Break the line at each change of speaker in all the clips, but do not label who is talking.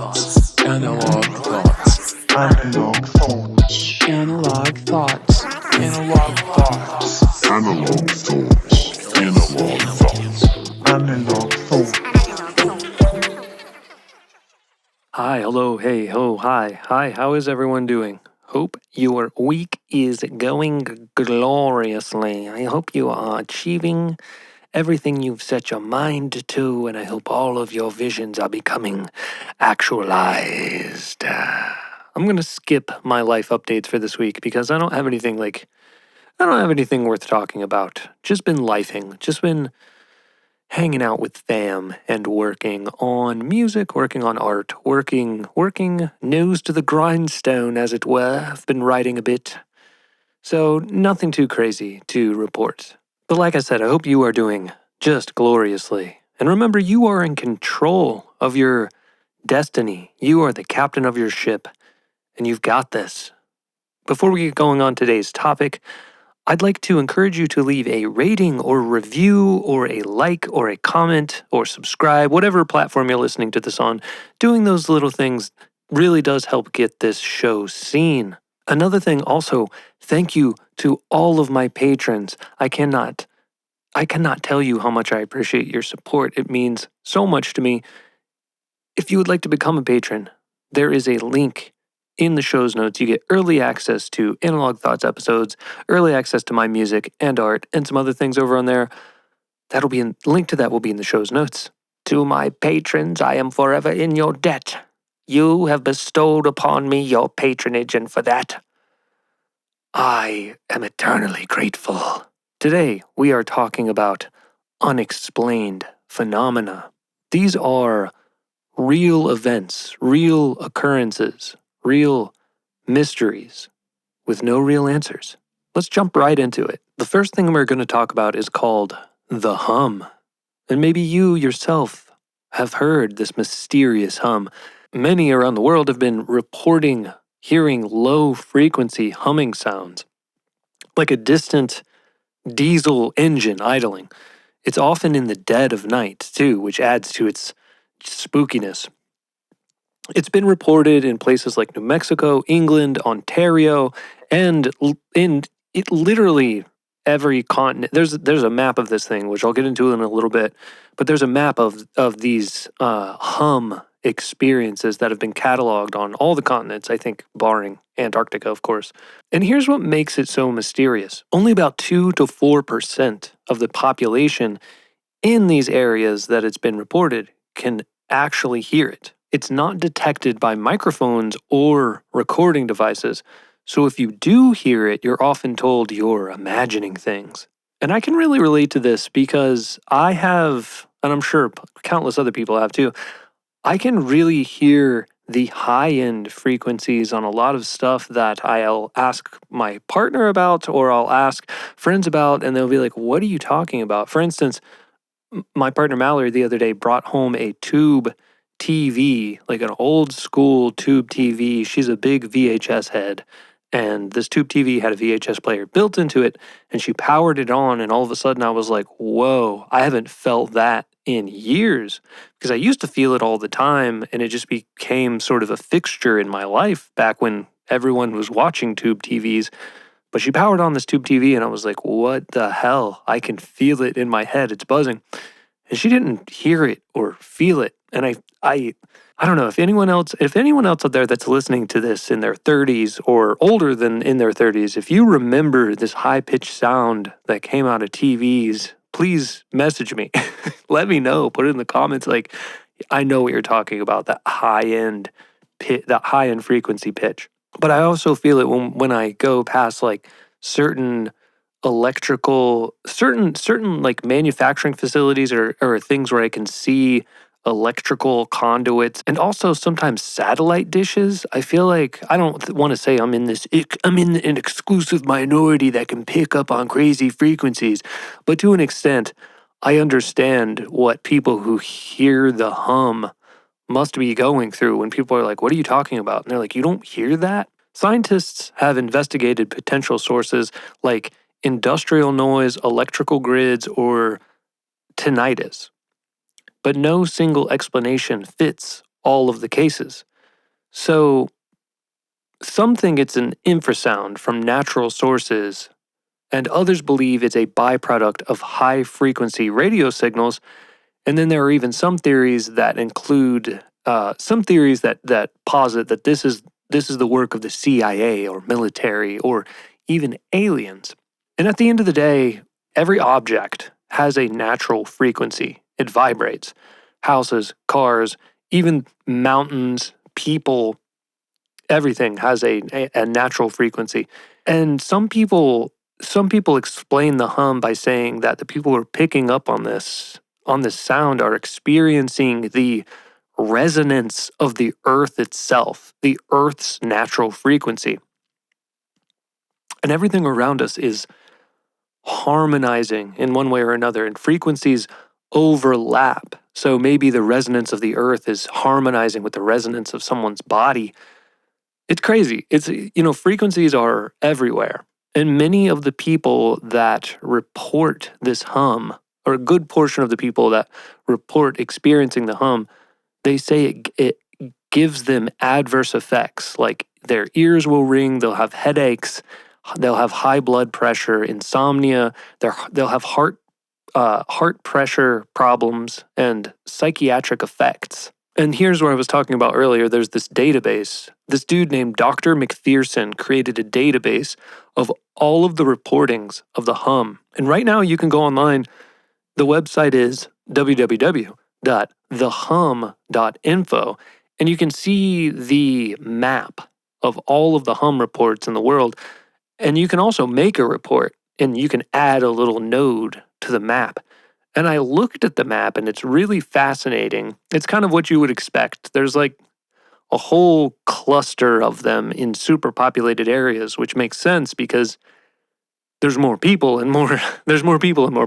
thoughts. Analog thoughts.
Analog thoughts.
Analog thoughts. Analog thoughts.
Analog thoughts. Analog thoughts. Analog thoughts.
Hi, hello, hey, ho, hi. Hi, how is everyone doing? Hope your week is going gloriously. I hope you are achieving everything you've set your mind to, and I hope all of your visions are becoming actualized. I'm going to skip my life updates for this week because I don't have anything worth talking about. Just been lifing, just been hanging out with fam and working on music, working on art, working nose to the grindstone, as it were. I've been writing a bit. So nothing too crazy to report. But like I said, I hope you are doing just gloriously. And remember, you are in control of your destiny. You are the captain of your ship, and you've got this. Before we get going on today's topic, I'd like to encourage you to leave a rating or review or a like or a comment or subscribe, whatever platform you're listening to this on. Doing those little things really does help get this show seen. Another thing also, thank you to all of my patrons. I cannot tell you how much I appreciate your support. It means so much to me. If you would like to become a patron, there is a link in the show's notes. You get early access to Analog Thoughts episodes, early access to my music and art, and some other things over on there. Link to that will be in the show's notes. To my patrons, I am forever in your debt. You have bestowed upon me your patronage, and for that, I am eternally grateful. Today, we are talking about unexplained phenomena. These are real events, real occurrences, real mysteries with no real answers. Let's jump right into it. The first thing we're going to talk about is called the hum. And maybe you yourself have heard this mysterious hum. Many around the world have been reporting hearing low-frequency humming sounds, like a distant diesel engine idling. It's often in the dead of night, too, which adds to its spookiness. It's been reported in places like New Mexico, England, Ontario, and in literally every continent. There's a map of this thing, which I'll get into in a little bit, but there's a map of these hum experiences that have been cataloged on all the continents, I think, barring Antarctica, of course. And here's what makes it so mysterious. Only about 2 to 4% of the population in these areas that it's been reported can actually hear it. It's not detected by microphones or recording devices, so if you do hear it, you're often told you're imagining things. And I can really relate to this because I have, and I'm sure countless other people have too, I can really hear the high-end frequencies on a lot of stuff that I'll ask my partner about or I'll ask friends about, and they'll be like, what are you talking about? For instance, my partner Mallory the other day brought home a tube TV, like an old school tube TV. She's a big VHS head, and this tube TV had a VHS player built into it, and she powered it on, and all of a sudden I was like, whoa, I haven't felt that in years, because I used to feel it all the time, and it just became sort of a fixture in my life back when everyone was watching tube TVs. But she powered on this tube TV, and I was like, what the hell? I can feel it in my head. It's buzzing. And she didn't hear it or feel it. And I don't know if anyone else out there that's listening to this in their 30s or older than in their 30s, if you remember this high-pitched sound that came out of TVs, please message me. Let me know. Put it in the comments. Like, I know what you're talking about, that high-end frequency pitch. But I also feel it when I go past like certain like manufacturing facilities or things where I can see electrical conduits and also sometimes satellite dishes. I feel like I don't want to say I'm in an exclusive minority that can pick up on crazy frequencies, but to an extent, I understand what people who hear the hum must be going through when people are like, what are you talking about? And they're like, you don't hear that? Scientists have investigated potential sources like industrial noise, electrical grids, or tinnitus. But no single explanation fits all of the cases. So some think it's an infrasound from natural sources, and others believe it's a byproduct of high-frequency radio signals. And then there are even some theories that include that posit that this is the work of the CIA or military or even aliens. And at the end of the day, every object has a natural frequency. It vibrates. Houses, cars, even mountains, people, everything has a natural frequency. And some people explain the hum by saying that the people who are picking up on this sound are experiencing the resonance of the earth itself, the earth's natural frequency. And everything around us is harmonizing in one way or another, and frequencies overlap. So maybe the resonance of the earth is harmonizing with the resonance of someone's body. It's crazy. Frequencies are everywhere. And many of the people that report this hum, or a good portion of the people that report experiencing the hum, they say it gives them adverse effects, like their ears will ring, they'll have headaches, they'll have high blood pressure, insomnia, they'll have heart pressure problems, and psychiatric effects. And here's where I was talking about earlier. There's this database. This dude named Dr. McPherson created a database of all of the reportings of the hum. And right now you can go online. The website is www.thehum.info. And you can see the map of all of the hum reports in the world. And you can also make a report, and you can add a little node to the map. And I looked at the map, and it's really fascinating. It's kind of what you would expect. There's like a whole cluster of them in superpopulated areas, which makes sense because there's more people and more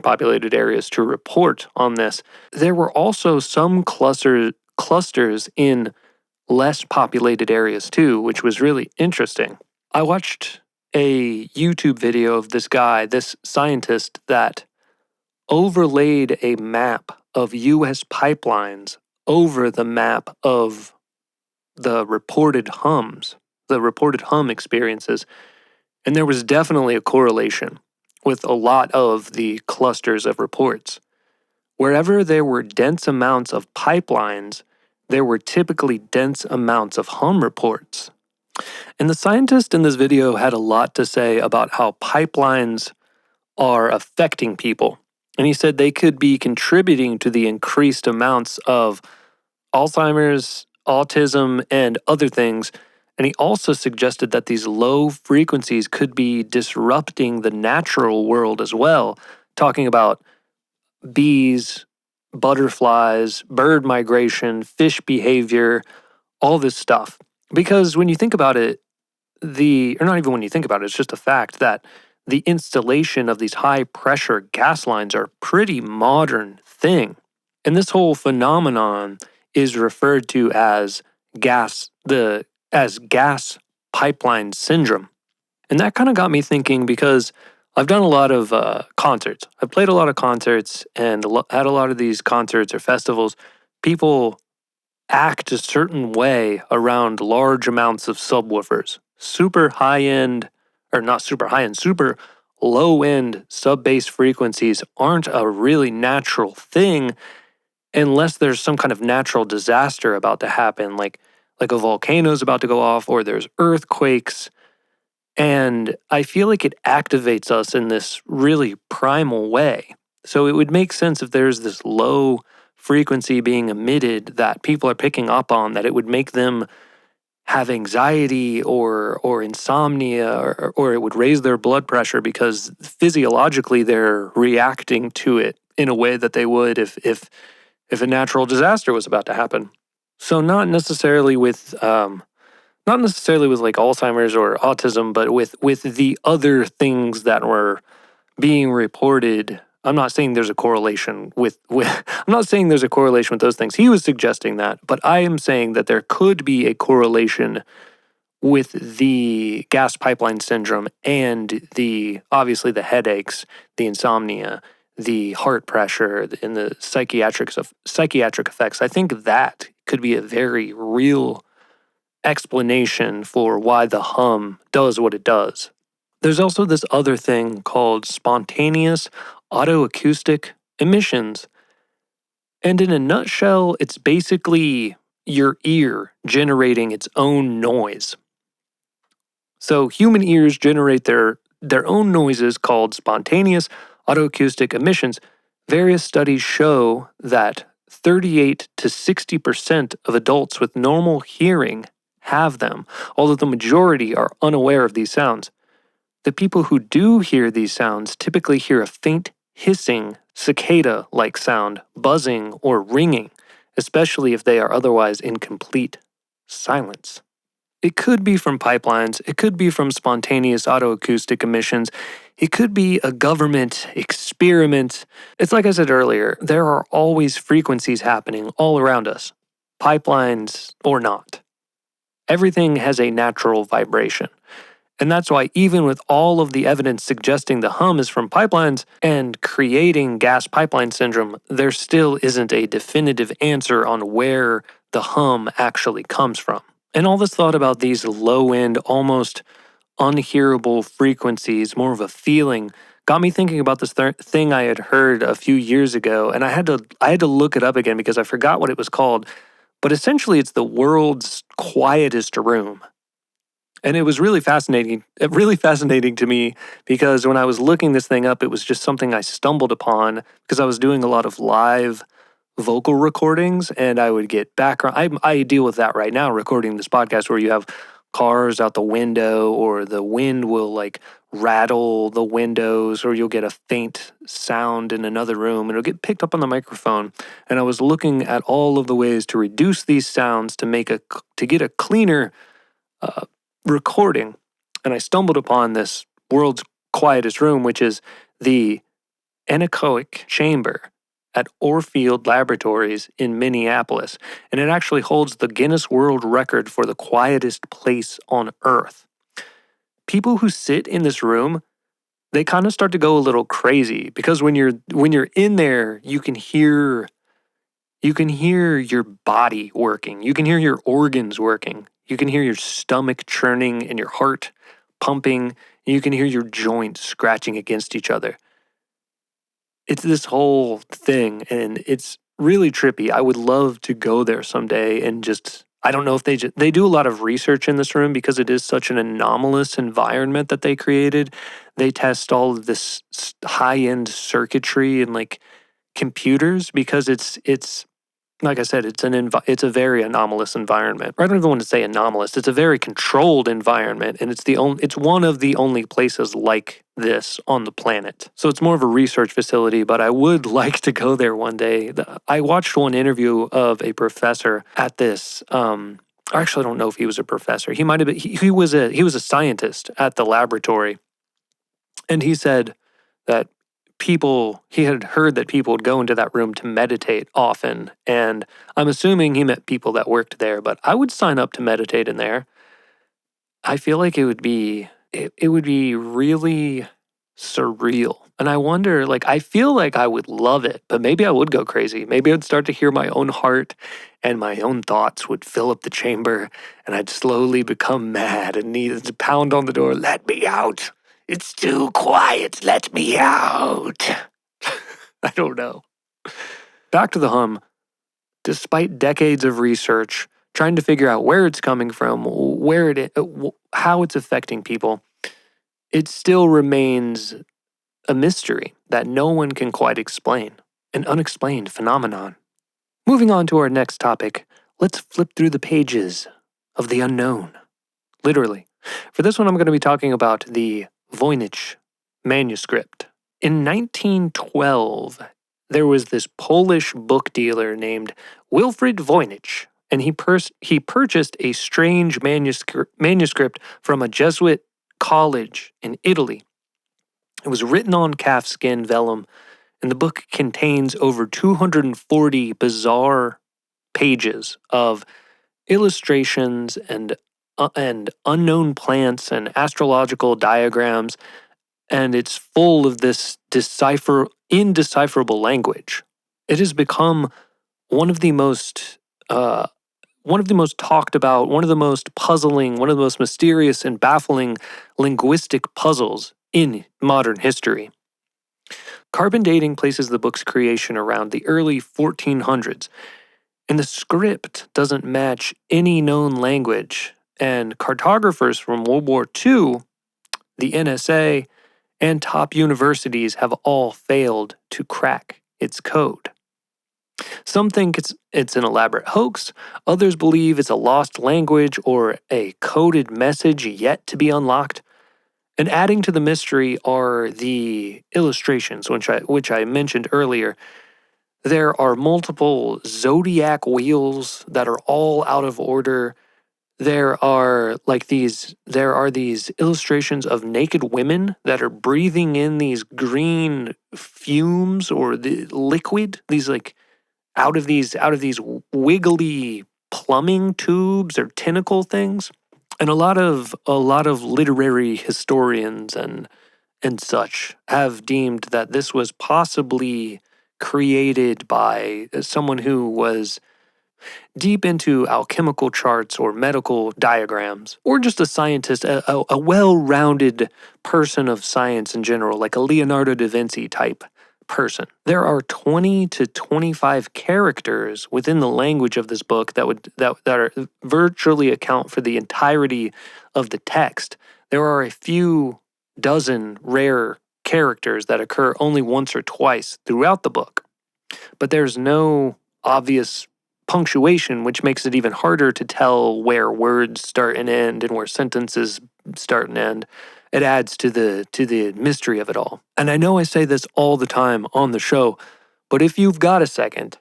populated areas to report on this. There were also some clusters in less populated areas too, which was really interesting. I watched a YouTube video of this scientist that overlaid a map of US pipelines over the map of the reported hum experiences. And there was definitely a correlation with a lot of the clusters of reports. Wherever there were dense amounts of pipelines, there were typically dense amounts of hum reports. And the scientist in this video had a lot to say about how pipelines are affecting people. And he said they could be contributing to the increased amounts of Alzheimer's, autism, and other things. And he also suggested that these low frequencies could be disrupting the natural world as well, talking about bees, butterflies, bird migration, fish behavior, all this stuff. Because when you think about it, or not even when you think about it, it's just a fact that the installation of these high pressure gas lines are a pretty modern thing. And this whole phenomenon is referred to as gas pipeline syndrome. And that kind of got me thinking because I've done a lot of concerts. I've played a lot of concerts and at a lot of these concerts or festivals, people act a certain way around large amounts of subwoofers. Super high-end, or not super high-end, super low-end sub-bass frequencies aren't a really natural thing unless there's some kind of natural disaster about to happen, like a volcano's about to go off or there's earthquakes. And I feel like it activates us in this really primal way. So it would make sense if there's this low frequency being emitted that people are picking up on, that it would make them have anxiety or insomnia, or it would raise their blood pressure because physiologically they're reacting to it in a way that they would if a natural disaster was about to happen. So not necessarily with like Alzheimer's or autism, but with the other things that were being reported. I'm not saying there's a correlation with I'm not saying there's a correlation with those things. He was suggesting that, but I am saying that there could be a correlation with the gas pipeline syndrome and obviously the headaches, the insomnia, the heart pressure, and the psychiatric effects. I think that could be a very real explanation for why the hum does what it does. There's also this other thing called spontaneous autoacoustic emissions. And in a nutshell, it's basically your ear generating its own noise. So human ears generate their own noises called spontaneous autoacoustic emissions. Various studies show that 38 to 60% of adults with normal hearing have them, although the majority are unaware of these sounds. The people who do hear these sounds typically hear a faint hissing, cicada-like sound, buzzing, or ringing, especially if they are otherwise in complete silence. It could be from pipelines, it could be from spontaneous autoacoustic emissions, it could be a government experiment. It's like I said earlier, there are always frequencies happening all around us, pipelines or not. Everything has a natural vibration. And that's why even with all of the evidence suggesting the hum is from pipelines and creating gas pipeline syndrome, there still isn't a definitive answer on where the hum actually comes from. And all this thought about these low-end, almost unhearable frequencies, more of a feeling, got me thinking about this thing I had heard a few years ago, and I had to look it up again because I forgot what it was called. But essentially, it's the world's quietest room. And it was really fascinating to me because when I was looking this thing up, it was just something I stumbled upon because I was doing a lot of live vocal recordings and I would get background. I deal with that right now, recording this podcast where you have cars out the window or the wind will like rattle the windows or you'll get a faint sound in another room and it'll get picked up on the microphone. And I was looking at all of the ways to reduce these sounds to get a cleaner recording, and I stumbled upon this world's quietest room, which is the anechoic chamber at Orfield Laboratories in Minneapolis, and it actually holds the Guinness World Record for the quietest place on Earth. People who sit in this room, they kind of start to go a little crazy because when you're in there, you can hear your body working, you can hear your organs working. You can hear your stomach churning and your heart pumping. And you can hear your joints scratching against each other. It's this whole thing, and it's really trippy. I would love to go there someday and I don't know if they do a lot of research in this room because it is such an anomalous environment that they created. They test all of this high-end circuitry and like computers because it's like I said, it's a very anomalous environment. I don't even want to say anomalous. It's a very controlled environment, and it's one of the only places like this on the planet. So it's more of a research facility, but I would like to go there one day. I watched one interview of a professor at this. Actually, I don't know if he was a professor. He might have been. He was a scientist at the laboratory, and he said that he had heard that people would go into that room to meditate often, and I'm assuming he met people that worked there, but I would sign up to meditate in there. I feel like it would be really surreal. And I wonder, like, I feel like I would love it, but maybe I would go crazy. Maybe I'd start to hear my own heart and my own thoughts would fill up the chamber, and I'd slowly become mad and need to pound on the door, "Let me out! It's too quiet. Let me out." I don't know. Back to the hum. Despite decades of research, trying to figure out where it's coming from, how it's affecting people, it still remains a mystery that no one can quite explain. An unexplained phenomenon. Moving on to our next topic, let's flip through the pages of the unknown. Literally. For this one, I'm going to be talking about the Voynich manuscript. In 1912, there was this Polish book dealer named Wilfrid Voynich, and he purchased a strange manuscript from a Jesuit college in Italy. It was written on calfskin vellum, and the book contains over 240 bizarre pages of illustrations and unknown plants and astrological diagrams, and it's full of this indecipherable language. It has become one of the most one of the most talked about, one of the most puzzling, one of the most mysterious and baffling linguistic puzzles in modern history. Carbon dating places the book's creation around the early 1400s, and the script doesn't match any known language, and cartographers from World War II, the NSA, and top universities have all failed to crack its code. Some think it's an elaborate hoax, others believe it's a lost language or a coded message yet to be unlocked. And adding to the mystery are the illustrations, which I mentioned earlier. There are multiple zodiac wheels that are all out of order. There are these illustrations of naked women that are breathing in these green fumes or the liquid, these like out of these wiggly plumbing tubes or tentacle things. And a lot of literary historians and such have deemed that this was possibly created by someone who was deep into alchemical charts or medical diagrams, or just a scientist, a well-rounded person of science in general, like a Leonardo da Vinci type person. There are 20 to 25 characters within the language of this book that are virtually account for the entirety of the text. There are a few dozen rare characters that occur only once or twice throughout the book, but there's no obvious punctuation, which makes it even harder to tell where words start and end and where sentences start and end. It adds to the mystery of it all. And I know I say this all the time on the show, but if you've got a second,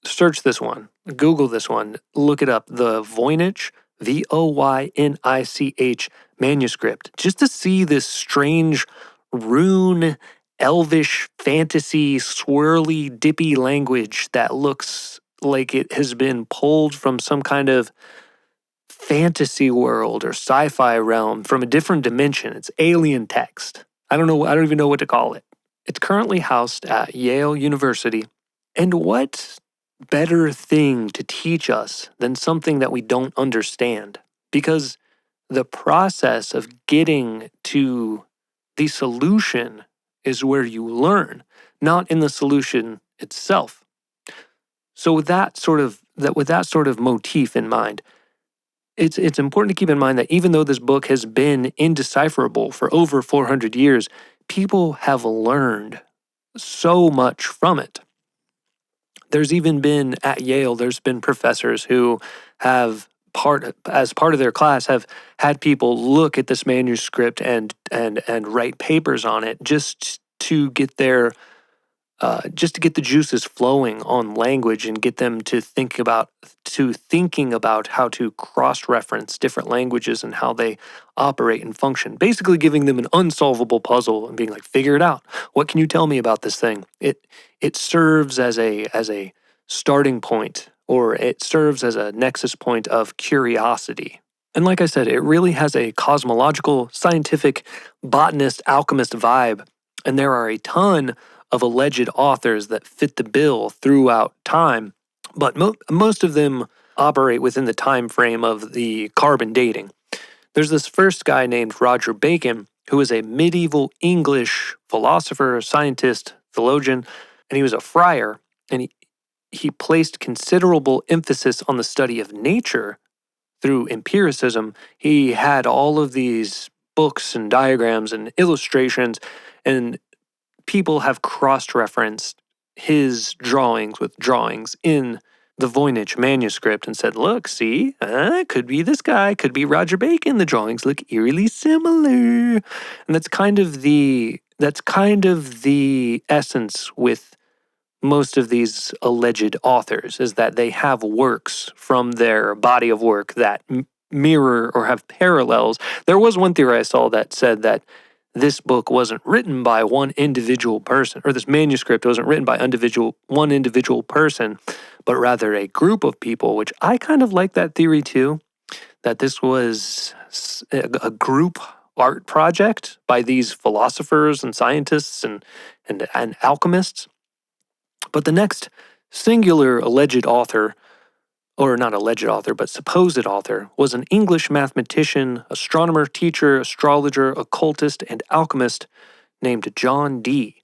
search this one, Google this one, look it up, the Voynich, Voynich manuscript, just to see this strange rune, elvish, fantasy, swirly, dippy language that looks like it has been pulled from some kind of fantasy world or sci-fi realm from a different dimension. It's alien text. I don't even know what to call it. It's currently housed at Yale University. And what better thing to teach us than something that we don't understand? Because the process of getting to the solution is where you learn, not in the solution itself. So with that sort of motif in mind, it's important to keep in mind that even though this book has been indecipherable for over 400 years, people have learned so much from it. There's even been at Yale, there's been professors who have as part of their class have had people look at this manuscript and write papers on it just to get the juices flowing on language and get them to thinking about how to cross-reference different languages and how they operate and function. Basically giving them an unsolvable puzzle and being like, figure it out. What can you tell me about this thing? It serves as a starting point, or it serves as a nexus point of curiosity. And like I said, it really has a cosmological, scientific, botanist, alchemist vibe. And there are a ton of alleged authors that fit the bill throughout time, but most of them operate within the time frame of the carbon dating. There's this first guy named Roger Bacon, who is a medieval English philosopher, scientist, theologian, and he was a friar, and he placed considerable emphasis on the study of nature through empiricism. He had all of these books and diagrams and illustrations, and people have cross-referenced his drawings with drawings in the Voynich manuscript and said, look, see, could be this guy, could be Roger Bacon. The drawings look eerily similar. And that's kind of the essence with most of these alleged authors, is that they have works from their body of work that mirror or have parallels. There was one theory I saw that said that this book wasn't written by one individual person, or this manuscript wasn't written by one individual person, but rather a group of people, which I kind of like that theory too, that this was a group art project by these philosophers and scientists and alchemists. But the next singular alleged author or not alleged author, but supposed author, was an English mathematician, astronomer, teacher, astrologer, occultist, and alchemist named John Dee.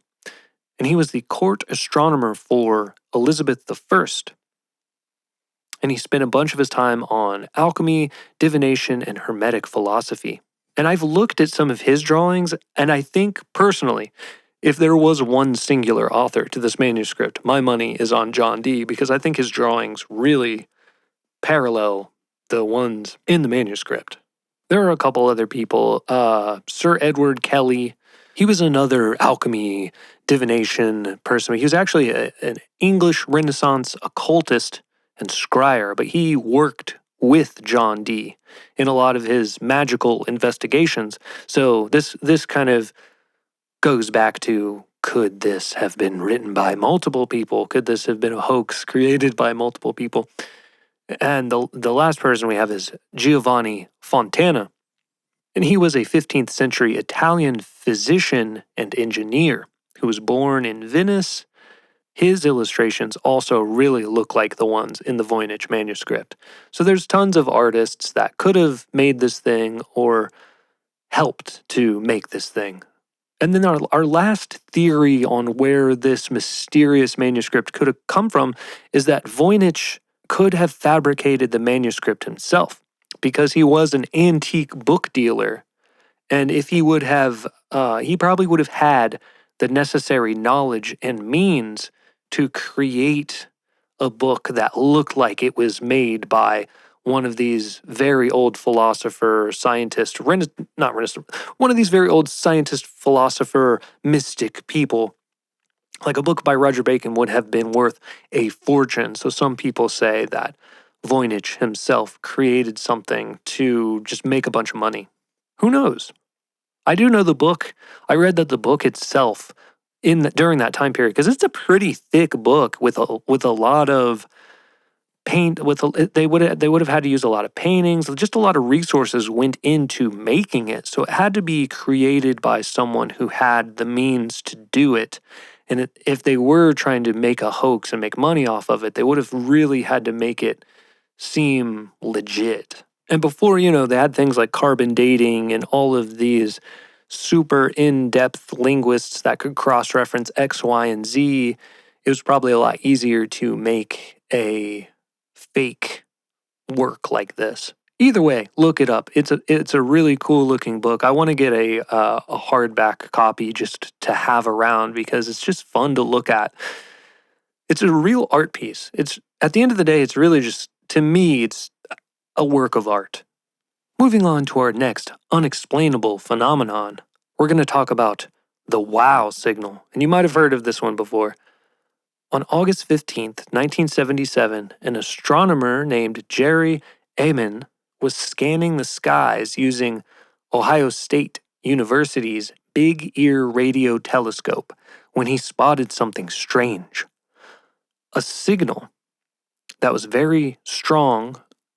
And he was the court astronomer for Elizabeth I. And he spent a bunch of his time on alchemy, divination, and hermetic philosophy. And I've looked at some of his drawings, and I think, personally, if there was one singular author to this manuscript, my money is on John Dee, because I think his drawings really parallel the ones in the manuscript. There are a couple other people. Sir Edward Kelly, he was another alchemy, divination person. He was actually an English Renaissance occultist and scryer, but he worked with John Dee in a lot of his magical investigations. So this kind of goes back to, could this have been written by multiple people? Could this have been a hoax created by multiple people? And the last person we have is Giovanni Fontana. And he was a 15th century Italian physician and engineer who was born in Venice. His illustrations also really look like the ones in the Voynich manuscript. So there's tons of artists that could have made this thing or helped to make this thing. And then our last theory on where this mysterious manuscript could have come from is that Voynich could have fabricated the manuscript himself, because he was an antique book dealer. And if he would have, he probably would have had the necessary knowledge and means to create a book that looked like it was made by one of these very old philosopher, scientist, one of these very old scientist, philosopher, mystic people. Like a book by Roger Bacon would have been worth a fortune. So some people say that Voynich himself created something to just make a bunch of money. Who knows? I do know the book. I read that the book itself during that time period, because it's a pretty thick book with a lot of paint. They would have had to use a lot of paintings. Just a lot of resources went into making it. So it had to be created by someone who had the means to do it. And if they were trying to make a hoax and make money off of it, they would have really had to make it seem legit. And before, they had things like carbon dating and all of these super in-depth linguists that could cross-reference X, Y, and Z. It was probably a lot easier to make a fake work like this. Either way, look it up. It's a really cool looking book. I want to get a hardback copy just to have around, because it's just fun to look at. It's a real art piece. It's, at the end of the day, it's really just, to me, it's a work of art. Moving on to our next unexplainable phenomenon, we're going to talk about the wow signal. And you might have heard of this one before. On August 15th, 1977, an astronomer named Jerry Amen was scanning the skies using Ohio State University's Big Ear Radio Telescope when he spotted something strange. A signal that was very strong.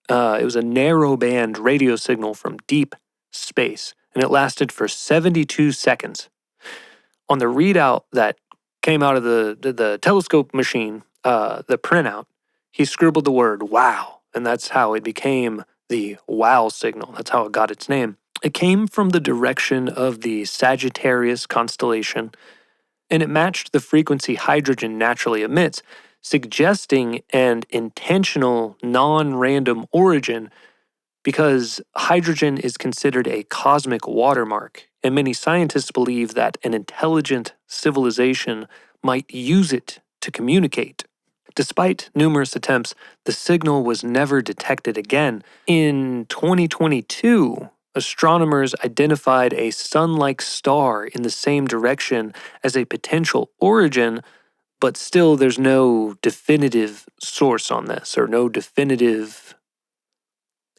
It was a narrow-band radio signal from deep space, and it lasted for 72 seconds. On the readout that came out of the telescope machine, the printout, he scribbled the word wow, and that's how it became the wow signal. That's how it got its name. It came from the direction of the Sagittarius constellation, and it matched the frequency hydrogen naturally emits, suggesting an intentional, non-random origin, because hydrogen is considered a cosmic watermark, and many scientists believe that an intelligent civilization might use it to communicate. Despite numerous attempts, the signal was never detected again. In 2022, astronomers identified a sun-like star in the same direction as a potential origin, but still there's no definitive source on this, or no definitive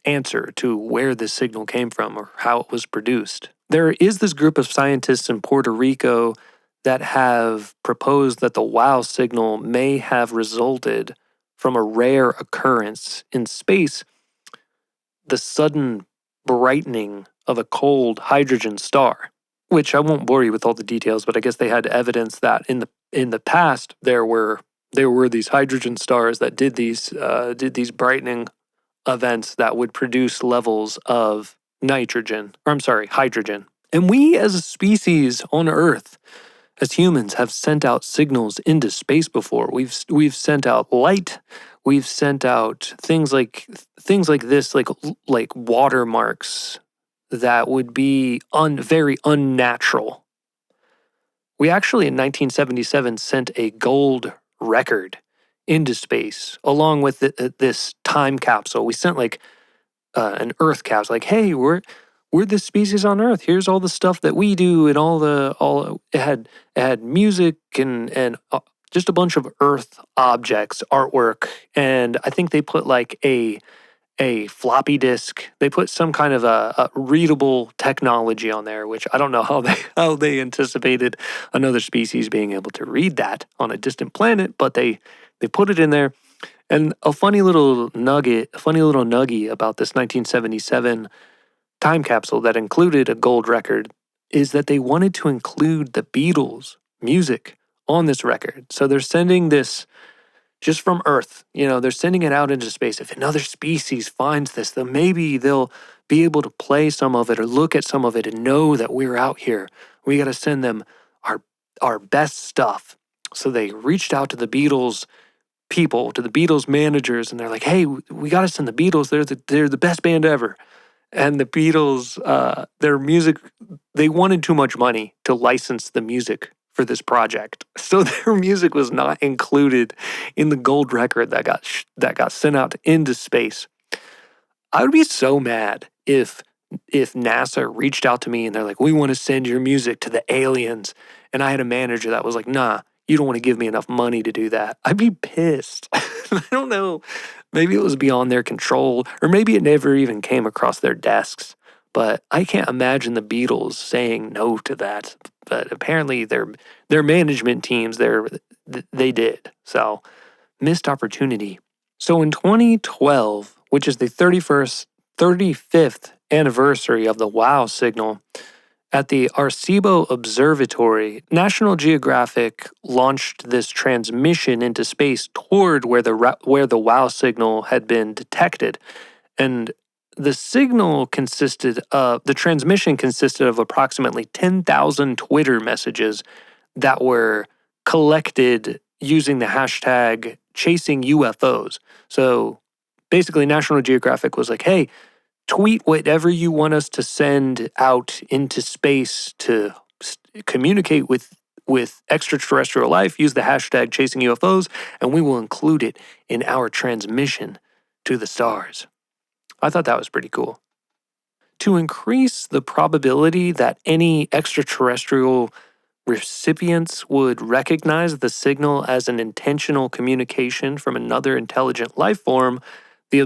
answer to where this signal came from or how it was produced. There is this group of scientists in Puerto Rico that have proposed that the wow signal may have resulted from a rare occurrence in space, the sudden brightening of a cold hydrogen star, which I won't bore you with all the details, but I guess they had evidence that in the past there were there were these hydrogen stars that did these brightening events that would produce levels of hydrogen. And we as a species on Earth, as humans, have sent out signals into space before. We've sent out light. We've sent out things like this, like watermarks that would be very unnatural. We actually in 1977 sent a gold record into space along with this time capsule. We sent like an Earth capsule, like, hey, we're this species on Earth. Here's all the stuff that we do, and all it had music and just a bunch of Earth objects, artwork, and I think they put like a floppy disk. They put some kind of a readable technology on there, which I don't know how they anticipated another species being able to read that on a distant planet, but they put it in there. And a funny little nugget about this 1977 time capsule that included a gold record is that they wanted to include the Beatles' music on this record. So they're sending this just from Earth, they're sending it out into space. If another species finds this, then maybe they'll be able to play some of it or look at some of it and know that we're out here. We got to send them our best stuff. So they reached out to the Beatles people, to the Beatles managers, and they're like, hey, we got to send the Beatles. They're the best band ever. And the Beatles, their music, they wanted too much money to license the music for this project. So their music was not included in the gold record that got sent out into space. I would be so mad if NASA reached out to me and they're like, we want to send your music to the aliens. And I had a manager that was like, nah, you don't want to give me enough money to do that. I'd be pissed. I don't know. Maybe it was beyond their control, or maybe it never even came across their desks. But I can't imagine the Beatles saying no to that. But apparently their management teams, they did. So, missed opportunity. So in 2012, which is the 35th anniversary of the WOW signal, at the Arecibo Observatory, National Geographic launched this transmission into space toward where the WOW signal had been detected. And the transmission consisted of approximately 10,000 Twitter messages that were collected using the hashtag chasing UFOs. So basically National Geographic was like, hey, tweet whatever you want us to send out into space to communicate with extraterrestrial life. Use the hashtag chasing UFOs, and we will include it in our transmission to the stars. I thought that was pretty cool. To increase the probability that any extraterrestrial recipients would recognize the signal as an intentional communication from another intelligent life form, the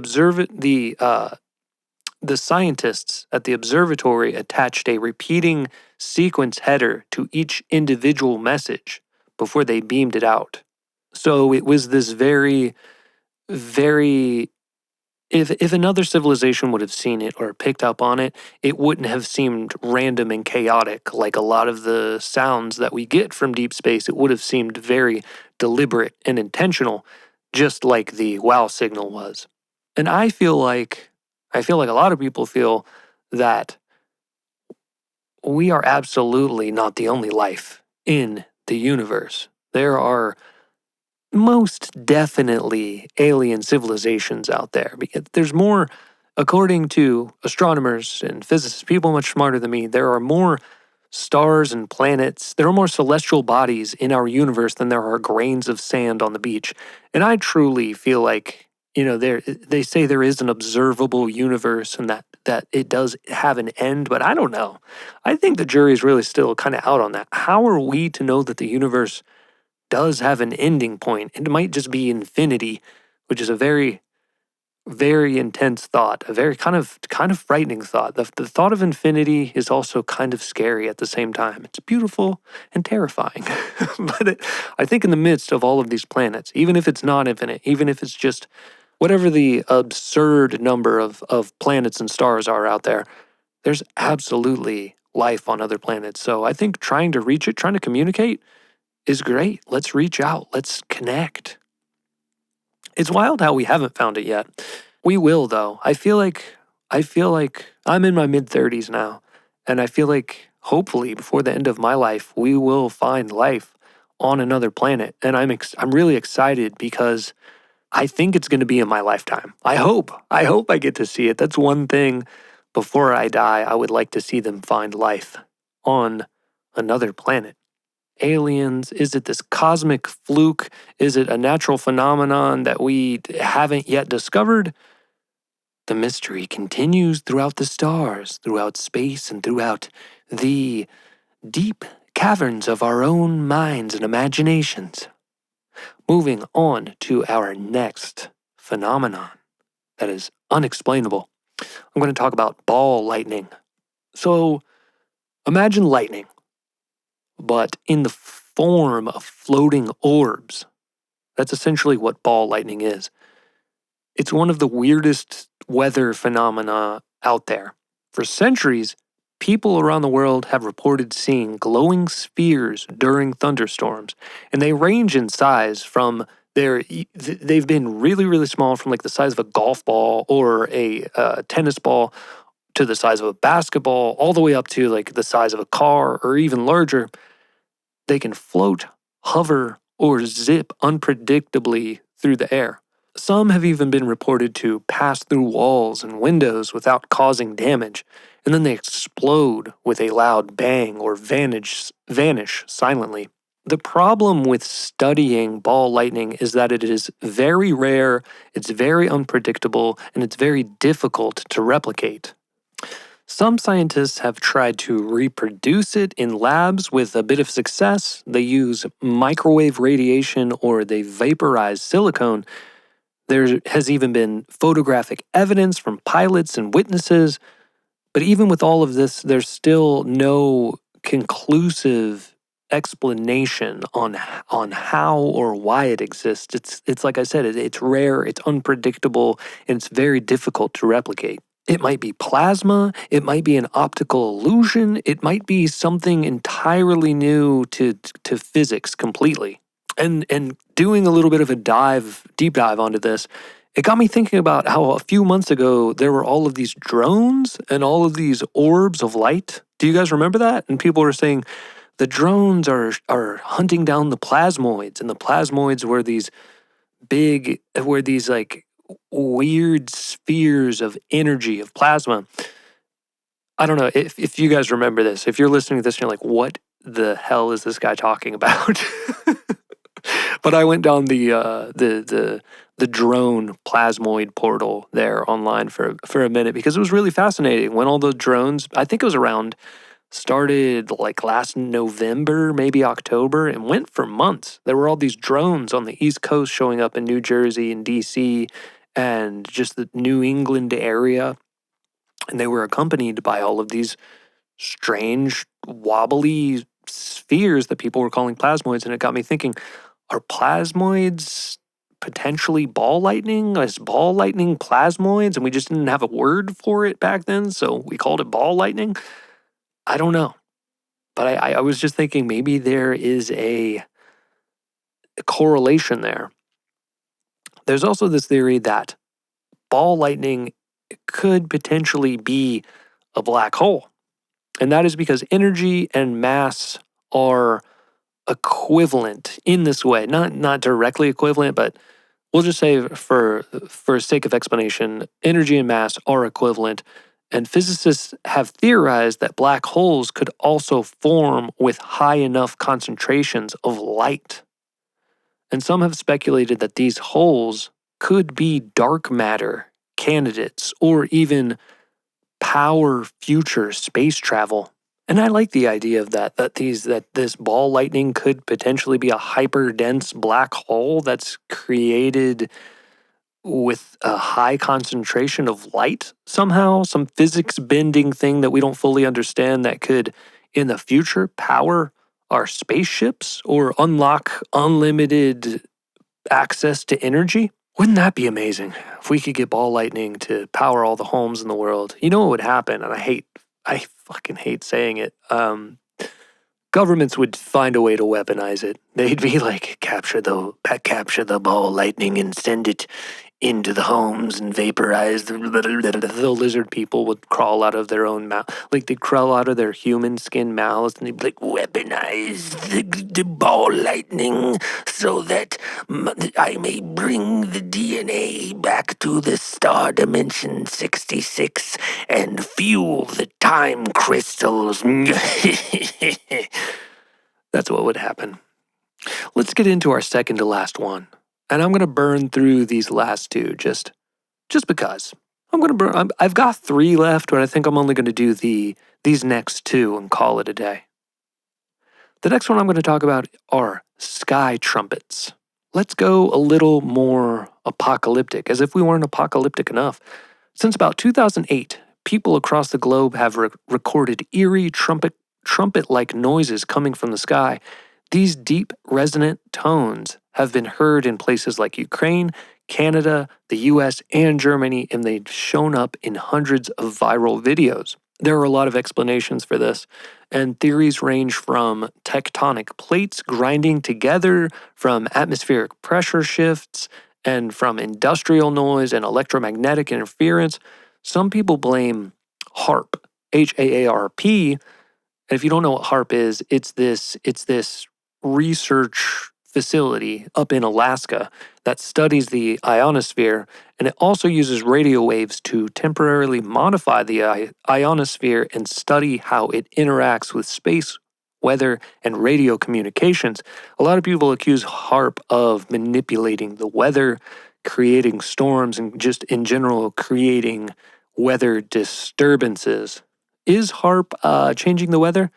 scientists at the observatory attached a repeating sequence header to each individual message before they beamed it out. So it was this very, very... If another civilization would have seen it or picked up on it, it wouldn't have seemed random and chaotic like a lot of the sounds that we get from deep space. It would have seemed very deliberate and intentional, just like the WOW signal was. And I feel like a lot of people feel that we are absolutely not the only life in the universe. There are most definitely alien civilizations out there. Because there's more, according to astronomers and physicists, people much smarter than me, there are more stars and planets, there are more celestial bodies in our universe than there are grains of sand on the beach. And I truly feel like, they say there is an observable universe and that it does have an end, but I don't know. I think the jury is really still kind of out on that. How are we to know that the universe does have an ending point? It might just be infinity, which is a very, very intense thought, a very kind of frightening thought. The thought of infinity is also kind of scary at the same time. It's beautiful and terrifying. But I think in the midst of all of these planets, even if it's not infinite, even if it's just whatever the absurd number of planets and stars are out there, there's absolutely life on other planets. So I think trying to reach it, trying to communicate, is great. Let's reach out. Let's connect. It's wild how we haven't found it yet. We will, though. I feel like I'm in my mid-30s now, and I feel like hopefully before the end of my life, we will find life on another planet. And I'm really excited because I think it's going to be in my lifetime. I hope I get to see it. That's one thing before I die, I would like to see them find life on another planet. Aliens? Is it this cosmic fluke? Is it a natural phenomenon that we haven't yet discovered? The mystery continues throughout the stars, throughout space, and throughout the deep caverns of our own minds and imaginations. Moving on to our next phenomenon that is unexplainable. I'm going to talk about ball lightning. So imagine lightning, but in the form of floating orbs. That's essentially what ball lightning is. It's one of the weirdest weather phenomena out there. For centuries, people around the world have reported seeing glowing spheres during thunderstorms, and they range in size from they've been really, really small, from like the size of a golf ball or a tennis ball, to the size of a basketball, all the way up to like the size of a car or even larger. They can float, hover, or zip unpredictably through the air. Some have even been reported to pass through walls and windows without causing damage, and then they explode with a loud bang or vanish silently. The problem with studying ball lightning is that it is very rare, it's very unpredictable, and it's very difficult to replicate. Some scientists have tried to reproduce it in labs with a bit of success. They use microwave radiation or they vaporize silicone. There has even been photographic evidence from pilots and witnesses. But even with all of this, there's still no conclusive explanation on how or why it exists. It's like I said, it's rare, it's unpredictable, and it's very difficult to replicate. It might be plasma, it might be an optical illusion, it might be something entirely new to physics completely. And doing a little bit of a deep dive onto this, it got me thinking about how a few months ago there were all of these drones and all of these orbs of light. Do you guys remember that? And people were saying the drones are hunting down the plasmoids, and the plasmoids were these like weird spheres of energy, of plasma. I don't know if you guys remember this. If you're listening to this and you're like, what the hell is this guy talking about? But I went down the drone plasmoid portal there online for a minute because it was really fascinating when all the drones, I think it was started like last November, maybe October, and went for months. There were all these drones on the East Coast showing up in New Jersey and DC and just the New England area. And they were accompanied by all of these strange, wobbly spheres that people were calling plasmoids. And it got me thinking, are plasmoids potentially ball lightning? Is ball lightning plasmoids? And we just didn't have a word for it back then, so we called it ball lightning? I don't know. But I was just thinking maybe there is a correlation there. There's also this theory that ball lightning could potentially be a black hole. And that is because energy and mass are equivalent in this way. Not directly equivalent, but we'll just say for sake of explanation, energy and mass are equivalent. And physicists have theorized that black holes could also form with high enough concentrations of light. And some have speculated that these holes could be dark matter candidates or even power future space travel. And I like the idea of that this ball lightning could potentially be a hyper-dense black hole that's created with a high concentration of light somehow, some physics bending thing that we don't fully understand that could, in the future, power our spaceships or unlock unlimited access to energy. Wouldn't that be amazing if we could get ball lightning to power all the homes in the world? You know what would happen, and I fucking hate saying it. governments would find a way to weaponize it. They'd be like, capture the ball lightning and send it into the homes and vaporize the lizard people would crawl out of their own mouth. Like they'd crawl out of their human skin mouths and they'd be like, weaponize the ball lightning so that I may bring the DNA back to the star dimension 66 and fuel the time crystals. That's what would happen. Let's get into our second to last one. And I'm going to burn through these last two just because. I've got 3 left, but I think I'm only going to do these next 2 and call it a day. The next one I'm going to talk about are sky trumpets. Let's go a little more apocalyptic, as if we weren't apocalyptic enough. Since about 2008, people across the globe have recorded eerie trumpet-like noises coming from the sky. These deep, resonant tones have been heard in places like Ukraine, Canada, the US, and Germany, and they've shown up in hundreds of viral videos. There are a lot of explanations for this, and theories range from tectonic plates grinding together, from atmospheric pressure shifts, and from industrial noise and electromagnetic interference. Some people blame HAARP, HAARP, and if you don't know what HAARP is, it's this research facility up in Alaska that studies the ionosphere, and it also uses radio waves to temporarily modify the ionosphere and study how it interacts with space, weather, and radio communications. A lot of people accuse HAARP of manipulating the weather, creating storms, and just in general creating weather disturbances. Is HAARP changing the weather?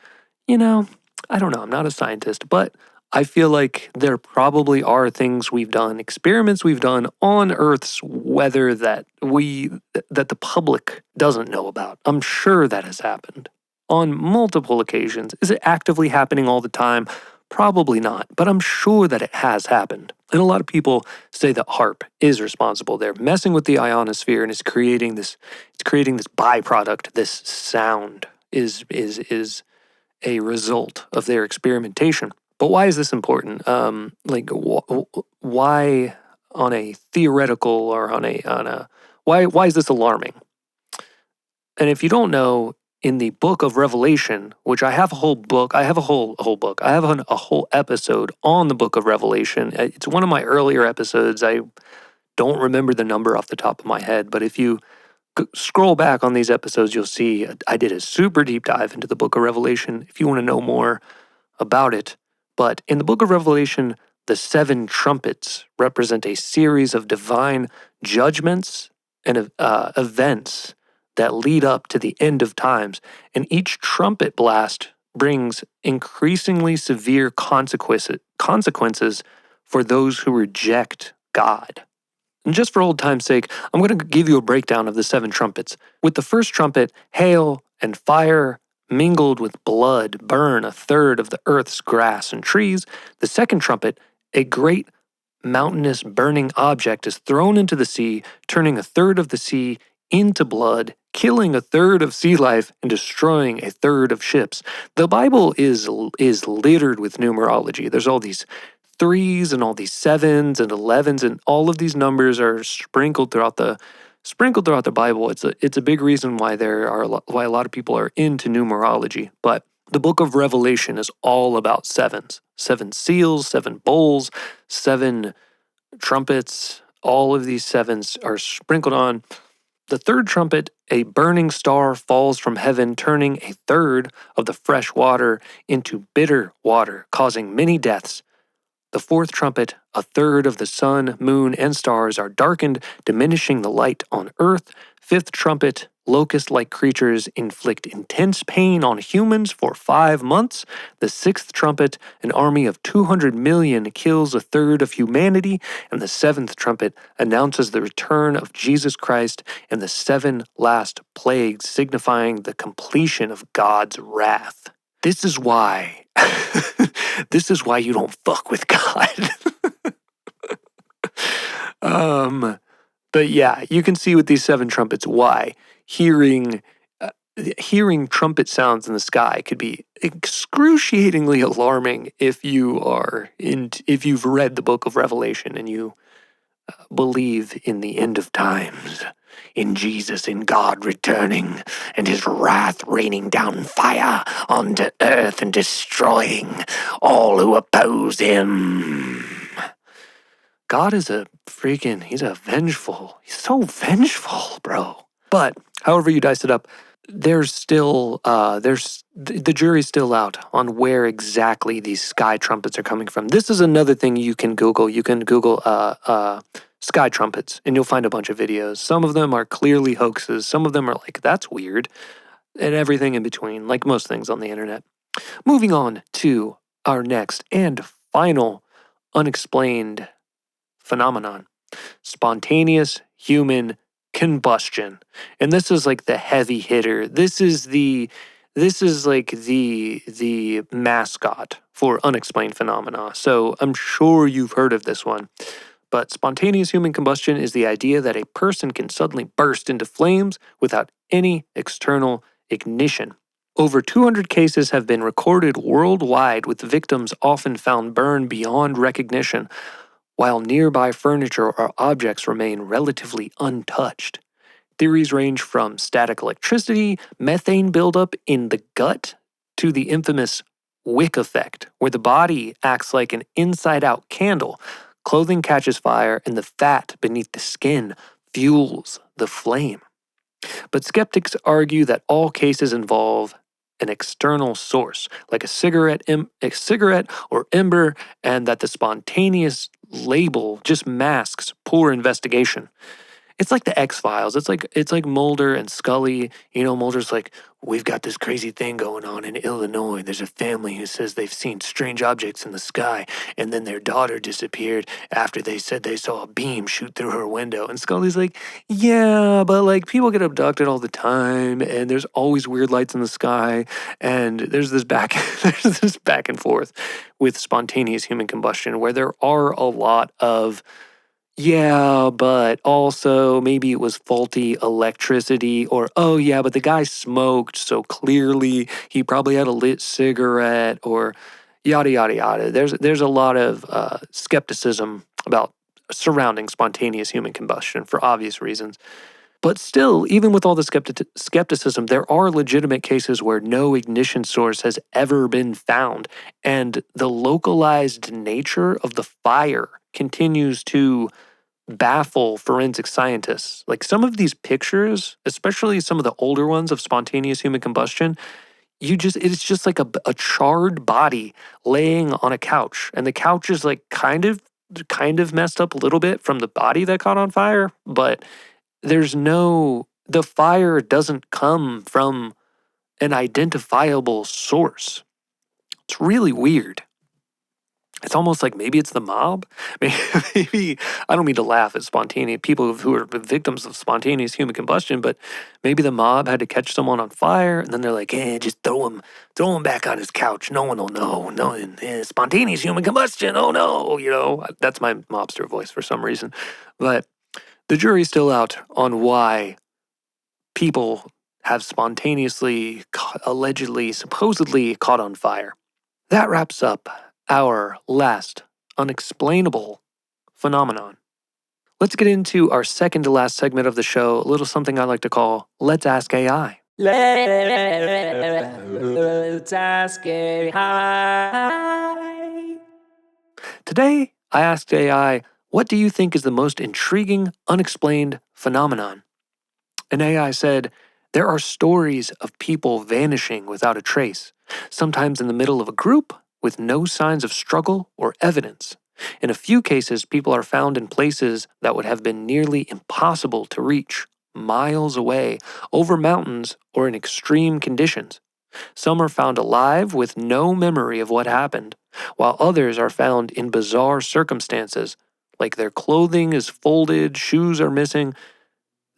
I don't know. I'm not a scientist, but I feel like there probably are things we've done, experiments we've done on Earth's weather that the public doesn't know about. I'm sure that has happened on multiple occasions. Is it actively happening all the time? Probably not, but I'm sure that it has happened. And a lot of people say that HAARP is responsible. They're messing with the ionosphere and it's creating this byproduct. This sound is a result of their experimentation. But why is this important? Why on a theoretical or why is this alarming? And if you don't know, in the book of Revelation, which I have a whole book, I have a whole episode on the book of Revelation. It's one of my earlier episodes. I don't remember the number off the top of my head, but if you scroll back on these episodes, you'll see I did a super deep dive into the book of Revelation if you want to know more about it. But in the book of Revelation, the 7 trumpets represent a series of divine judgments and events that lead up to the end of times. And each trumpet blast brings increasingly severe consequences for those who reject God. And just for old time's sake, I'm going to give you a breakdown of the 7 trumpets. With the first trumpet, hail and fire mingled with blood burn 1/3 of the earth's grass and trees. The second trumpet, a great mountainous burning object is thrown into the sea, turning 1/3 of the sea into blood, killing 1/3 of sea life and destroying 1/3 of ships. The Bible is littered with numerology. There's all these 3s and all these 7s and 11s, and all of these numbers are sprinkled throughout the Bible. It's a big reason why why a lot of people are into numerology. But the book of Revelation is all about 7s. 7 seals, 7 bowls, 7 trumpets. All of these 7s are sprinkled on. The third trumpet, a burning star falls from heaven, turning 1/3 of the fresh water into bitter water, causing many deaths. The fourth trumpet, 1/3 of the sun, moon, and stars are darkened, diminishing the light on earth. Fifth trumpet, locust-like creatures inflict intense pain on humans for 5 months. The sixth trumpet, an army of 200 million kills 1/3 of humanity. And the seventh trumpet announces the return of Jesus Christ and the 7 last plagues, signifying the completion of God's wrath. This is why. This is why you don't fuck with God. But yeah, you can see with these 7 trumpets why hearing trumpet sounds in the sky could be excruciatingly alarming if if you've read the book of Revelation and you believe in the end of times, in Jesus, in God returning, and his wrath raining down fire onto earth and destroying all who oppose him. God is he's so vengeful, bro. But however you dice it up, there's still, the jury's still out on where exactly these sky trumpets are coming from. This is another thing you can Google. You can Google, sky trumpets, and you'll find a bunch of videos. Some of them are clearly hoaxes. Some of them are like, that's weird, and everything in between, like most things on the internet. Moving on to our next and final unexplained phenomenon: spontaneous human combustion. And this is like the heavy hitter. This is like the mascot for unexplained phenomena. So I'm sure you've heard of this one. But spontaneous human combustion is the idea that a person can suddenly burst into flames without any external ignition. Over 200 cases have been recorded worldwide, with victims often found burned beyond recognition, while nearby furniture or objects remain relatively untouched. Theories range from static electricity, methane buildup in the gut, to the infamous wick effect, where the body acts like an inside-out candle. Clothing catches fire, and the fat beneath the skin fuels the flame. But skeptics argue that all cases involve an external source, like a cigarette or ember, and that the spontaneous label just masks poor investigation. It's like the X-Files. It's like Mulder and Scully. You know, Mulder's like, we've got this crazy thing going on in Illinois. There's a family who says they've seen strange objects in the sky, and then their daughter disappeared after they said they saw a beam shoot through her window. And Scully's like, yeah, but like people get abducted all the time, and there's always weird lights in the sky, and there's this back and forth with spontaneous human combustion, where there are a lot of, yeah, but also maybe it was faulty electricity, or, oh yeah, but the guy smoked, so clearly he probably had a lit cigarette, or yada yada yada. There's a lot of skepticism about surrounding spontaneous human combustion for obvious reasons. But still, even with all the skepticism, there are legitimate cases where no ignition source has ever been found, and the localized nature of the fire continues to baffle forensic scientists. Like some of these pictures, especially some of the older ones of spontaneous human combustion, it's just like a charred body laying on a couch, and the couch is like kind of messed up a little bit from the body that caught on fire, but the fire doesn't come from an identifiable source. It's really weird. It's almost like maybe it's the mob. Maybe I don't mean to laugh at spontaneous people who are victims of spontaneous human combustion, but maybe the mob had to catch someone on fire, and then they're like, "Hey, just throw him back on his couch. No one will know. No, spontaneous human combustion. Oh no, that's my mobster voice for some reason." But the jury's still out on why people have spontaneously, allegedly, supposedly caught on fire. That wraps up our last unexplainable phenomenon. Let's get into our second to last segment of the show, a little something I like to call Let's Ask AI. Let's Ask AI. Today, I asked AI, what do you think is the most intriguing, unexplained phenomenon? And AI said, there are stories of people vanishing without a trace, sometimes in the middle of a group, with no signs of struggle or evidence. In a few cases, people are found in places that would have been nearly impossible to reach, miles away, over mountains, or in extreme conditions. Some are found alive with no memory of what happened, while others are found in bizarre circumstances, like their clothing is folded, shoes are missing.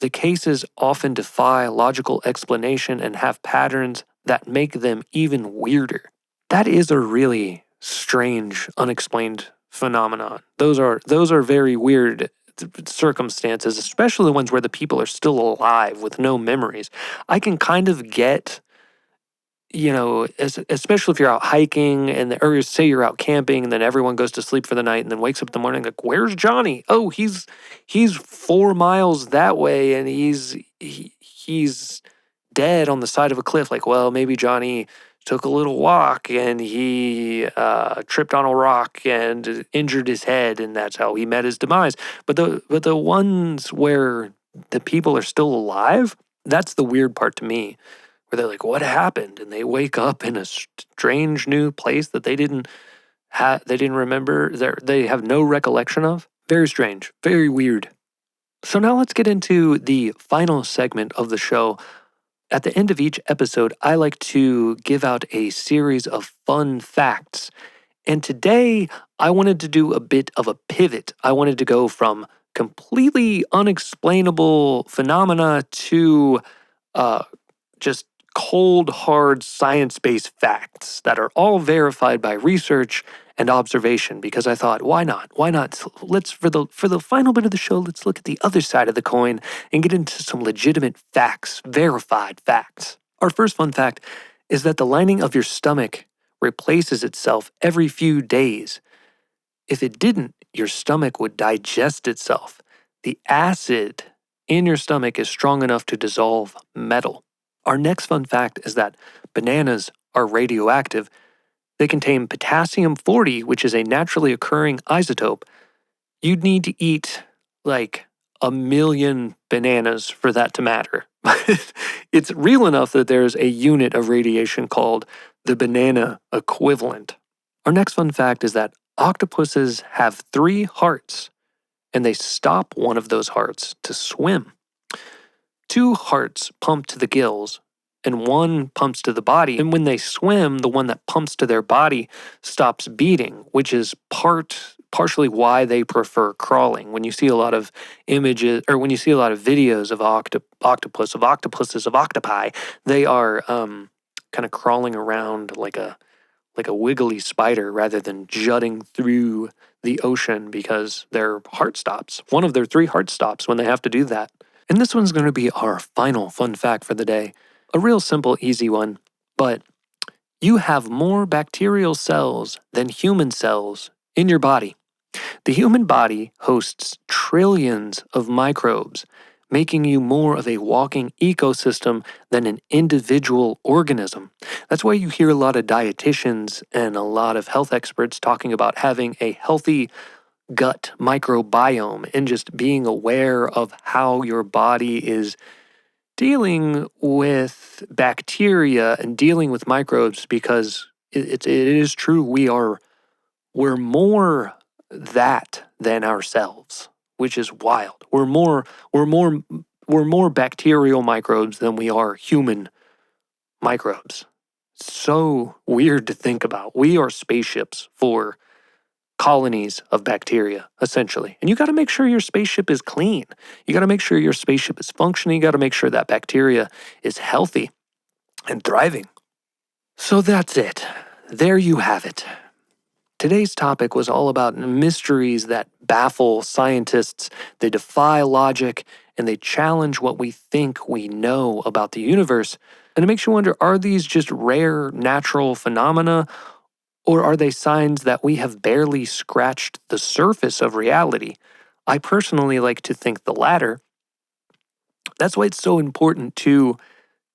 The cases often defy logical explanation and have patterns that make them even weirder. That is a really strange, unexplained phenomenon. Those are very weird circumstances, especially the ones where the people are still alive with no memories. I can kind of get especially if you're out hiking or say you're out camping and then everyone goes to sleep for the night and then wakes up in the morning like, where's Johnny? Oh, he's 4 miles that way and he's dead on the side of a cliff. Like, well, maybe Johnny took a little walk and he tripped on a rock and injured his head, and that's how he met his demise. But the ones where the people are still alive, that's the weird part to me, where they're like, what happened? And they wake up in a strange new place that they didn't remember, they have no recollection of. Very strange, very weird. So now let's get into the final segment of the show. At the end of each episode, I like to give out a series of fun facts. And today, I wanted to do a bit of a pivot. I wanted to go from completely unexplainable phenomena to just cold, hard, science-based facts that are all verified by research and observation, because I thought, why not? Why not? Let's, for the final bit of the show, let's look at the other side of the coin and get into some legitimate facts, verified facts. Our first fun fact is that the lining of your stomach replaces itself every few days. If it didn't, your stomach would digest itself. The acid in your stomach is strong enough to dissolve metal. Our next fun fact is that bananas are radioactive. They contain potassium-40, which is a naturally occurring isotope. You'd need to eat like 1,000,000 bananas for that to matter. It's real enough that there's a unit of radiation called the banana equivalent. Our next fun fact is that octopuses have 3 hearts, and they stop one of those hearts to swim. 2 hearts pump to the gills, and 1 pumps to the body. And when they swim, the one that pumps to their body stops beating, which is partially why they prefer crawling. When you see a lot of images, or when you see a lot of videos of octopuses, of octopi, they are kind of crawling around like a wiggly spider rather than jutting through the ocean, because their heart stops. One of their 3 hearts stops when they have to do that. And this one's going to be our final fun fact for the day. A real simple, easy one, but you have more bacterial cells than human cells in your body. The human body hosts trillions of microbes, making you more of a walking ecosystem than an individual organism. That's why you hear a lot of dietitians and a lot of health experts talking about having a healthy gut microbiome and just being aware of how your body is dealing with bacteria and dealing with microbes, because it is true, we're more that than ourselves, which is wild. We're more bacterial microbes than we are human microbes. So weird to think about. We are spaceships for colonies of bacteria, essentially. And you got to make sure your spaceship is clean. You got to make sure your spaceship is functioning. You got to make sure that bacteria is healthy and thriving. So that's it. There you have it. Today's topic was all about mysteries that baffle scientists. They defy logic and they challenge what we think we know about the universe. And it makes you wonder, are these just rare natural phenomena, or are they signs that we have barely scratched the surface of reality? I personally like to think the latter. That's why it's so important to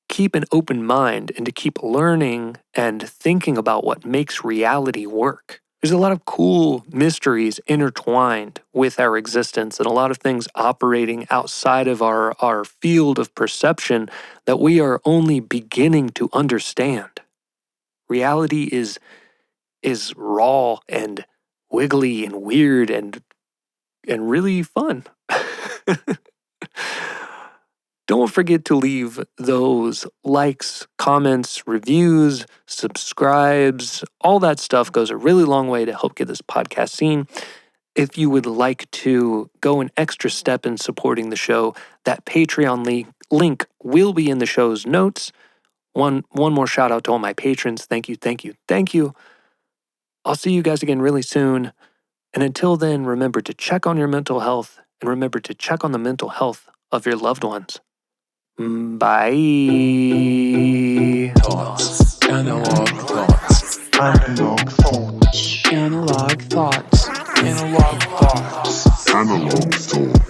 keep an open mind and to keep learning and thinking about what makes reality work. There's a lot of cool mysteries intertwined with our existence and a lot of things operating outside of our field of perception that we are only beginning to understand. Reality is raw and wiggly and weird and really fun. Don't forget to leave those likes, comments, reviews, subscribes. All that stuff goes a really long way to help get this podcast seen. If you would like to go an extra step in supporting the show, that Patreon link will be in the show's notes. One more shout out to all my patrons. Thank you, thank you, thank you. I'll see you guys again really soon. And until then, remember to check on your mental health and remember to check on the mental health of your loved ones. Bye.
Thoughts. Analog thoughts.
Analog thoughts.
Analog thoughts. Analog thoughts.
Analog thoughts.